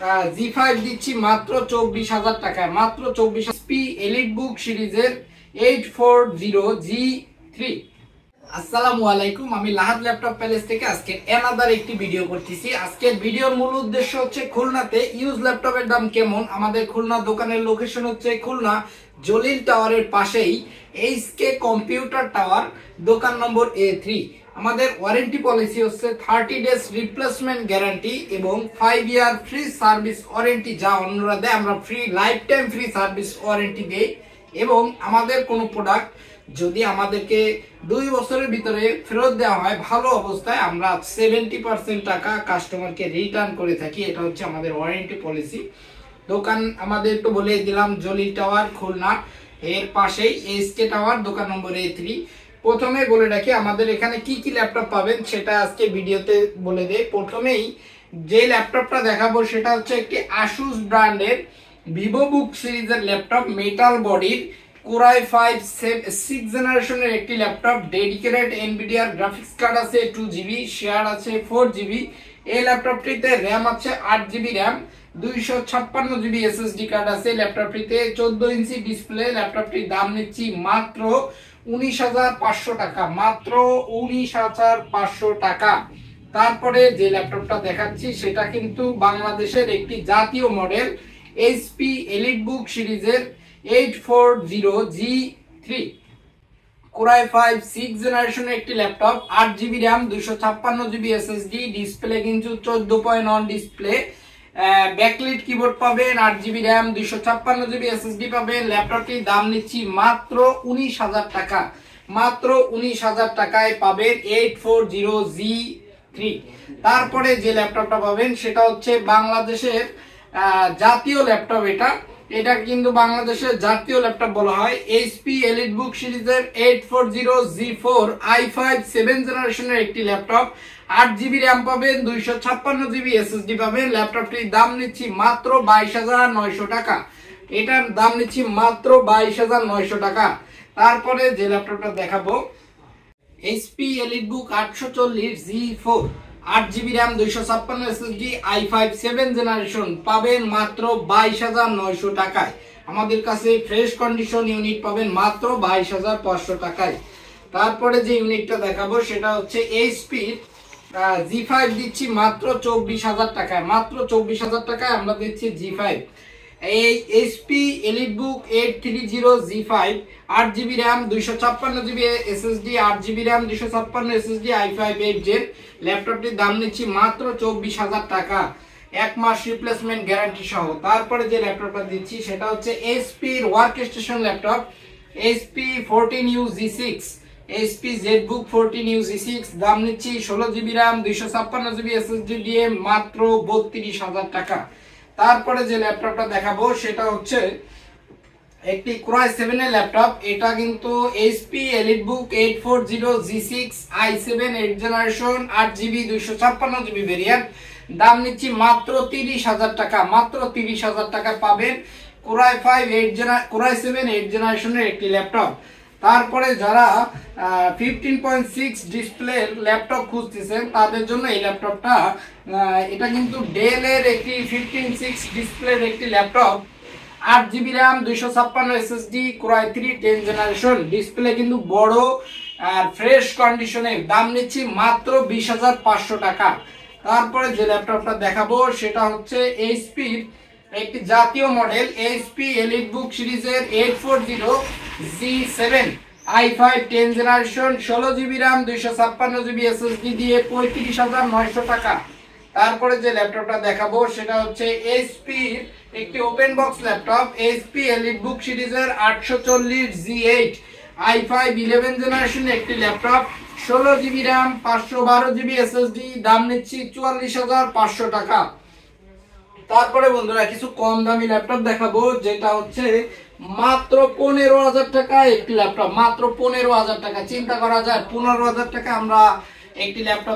জি5 দিচ্ছি মাত্র 24,000 টাকায়, মাত্র 24 পি এলিট বুক সিরিজের 840G3। আসসালামু আলাইকুম, আমি লাহাদ ল্যাপটপ প্যালেস থেকে আজকে অ্যানাদার একটি ভিডিও করতেছি। আজকের ভিডিওর মূল উদ্দেশ্য হচ্ছে খুলনাতে ইউজ ল্যাপটপের দাম কেমন। আমাদের খুলনা দোকানের লোকেশন হচ্ছে খুলনা জলিল টাওয়ারের পাশেই এইচকে কম্পিউটার টাওয়ার, দোকান নম্বর A3। আমাদের ওয়ারেন্টি পলিসি হচ্ছে 30 ডেজ রিপ্লেসমেন্ট গ্যারান্টি এবং 5 ইয়ার ফ্রি সার্ভিস ওয়ারেন্টি। যা অন্যরা দেয়, আমরা free life time free service warranty দেই। এবং আমাদের কোনো প্রোডাক্ট যদি আমাদেরকে 2 বছরের ভিতরে ফেরত দেওয়া হয় ভালো অবস্থায়, আমরা 70% টাকা কাস্টমারকে রিটার্ন করে থাকি। এটা হচ্ছে আমাদের ওয়ারেন্টি পলিসি। দোকান আমাদের একটু বলে দিলাম, জলিল টাওয়ার খুলনা, এর পাশেই এসকে টাওয়ার, দোকান নম্বর A3। প্রথমে বলে রাখি আমাদের এখানে কি কি ল্যাপটপ পাবেন সেটা আজকে ভিডিওতে বলে দেই। প্রথমেই যে ল্যাপটপটা দেখাবো সেটা হচ্ছে একটি আসুস ব্র্যান্ডের ভিভো বুক সিরিজের ল্যাপটপ, মেটাল বডির, কোরাই 5 6 জেনারেশনের একটি ল্যাপটপ। ডেডিকেটেড এনভিডিআর গ্রাফিক্স কার্ড আছে 2GB, শেয়ার আছে 4GB। এই ল্যাপটপটিতে র্যাম আছে 8GB RAM, 256GB SSD card আছে। ল্যাপটপটিতে 14 ইঞ্চি ডিসপ্লে। ল্যাপটপটির দাম নিচ্ছি মাত্র 19,500 টাকা, মাত্র 19,500 টাকা। তারপরে যে ল্যাপটপটা দেখাচ্ছি সেটা কিন্তু বাংলাদেশের একটি জাতীয় মডেল, এইচপি এলিট বুক সিরিজের 840G3, কোরাই 5 6 জেনারেশনের একটি laptop. 8GB RAM, 256GB SSD, display কিন্তু 14.1 ডিসপ্লে। ব্যাকলিট কিবোর্ড পাবেন, 8GB র্যাম, 256GB SSD পাবেন। ল্যাপটপটির দাম নিচ্ছি মাত্র 19,000 টাকা, মাত্র 19,000 টাকায় পাবেন 840G3। তারপরে যে ল্যাপটপটা পাবেন সেটা হচ্ছে বাংলাদেশের জাতীয় ল্যাপটপ। এটা কিন্তু বাংলাদেশের জাতীয় ল্যাপটপ বলা হয়। এইচপি এলিট বুক সিরিজের 840G4 i5 7 জেনারেশনের একটি ল্যাপটপ। 8GB র্যাম পাবেন, 256GB SSD পাবেন। ল্যাপটপটির দাম নিচ্ছি মাত্র 22,900 টাকা। এটার দাম নিচ্ছি মাত্র 22,900 টাকা। তারপরে যে ল্যাপটপটা দেখাবো, এইচপি এলিট বুক 840G4, 8GB RAM, 256 SSD, i5 7 generation পাবেন মাত্র 22,900 টাকায়। আমাদের কাছে ফ্রেশ কন্ডিশন ইউনিট পাবেন মাত্র 22,500 টাকায়। তারপরে যে ইউনিটটা দেখাবো সেটা হচ্ছে এইচপি G5 দিচ্ছি মাত্র 24,000 টাকায়, মাত্র 24,000 টাকায় আমরা দিচ্ছি G5। এই HP elite book 830G5, 8GB RAM, 256GB SSD, 8GB RAM, 256 SSD, i5 8 gen. ল্যাপটপটির দাম নিচ্ছি মাত্র 24,000 টাকা, 1 মাস রিপ্লেসমেন্ট গ্যারান্টি সহ। তারপরে যে ল্যাপটপটা দিচ্ছি সেটা হচ্ছে এইচপির work station laptop, HP 14UG6, HP ZBook 14UG6, দাম নিচ্ছি 16GB র্যাম, 256GB SSD দিয়ে মাত্র 32,000 টাকা। তারপরে যে ল্যাপটপটা দেখাবো সেটা হচ্ছে একটি কোরাই 7 এর ল্যাপটপ। এটা কিন্তু এইচপি এলিট বুক 840G6 i7 8 generation, 8GB 256GB variant. দাম নিচ্ছি মাত্র 30,000 টাকা, মাত্র 30,000 টাকা পাবেন কোরাই 7 8 জেনারেশনের একটি ল্যাপটপ। তারপরে যারা 15.6 ডিসপ্লের ল্যাপটপ খুঁজতেছেন তাদের জন্য এই ল্যাপটপটা, এটা কিন্তু ডেল এর একটি 15.6 ডিসপ্লের একটি laptop. 8GB RAM, 256 SSD, core i 3 10 generation, display কিন্তু বড় আর ফ্রেশ কন্ডিশনে। দাম নিচ্ছি মাত্র 20,500 টাকা। তারপরে যে ল্যাপটপটা দেখাবো সেটা হচ্ছে এইচপির একটি জাতীয় মডেল, এইচপি এলিট বুক সিরিজের 840G7, i5 10 generation, 16GB RAM, 256GB SSD দিয়ে 35,900 টাকা। তারপরে যে ল্যাপটপটা দেখাবো সেটা হচ্ছে এইচপির একটি open box laptop, HP elite book সিরিজের 840G8, i5 11 জেনারেশনের একটি laptop, 16GB RAM, 512GB SSD, দাম নিচ্ছি 44,500 টাকা। তারপরে বন্ধুরা কিছু কম দামি ল্যাপটপ দেখাবো, যেটা হচ্ছে মাত্র 15,000 টাকা একটি ল্যাপটপ, মাত্র 15,000 টাকা। চিন্তা করা যায় 15,000 টাকা আমরা একটি ল্যাপটপ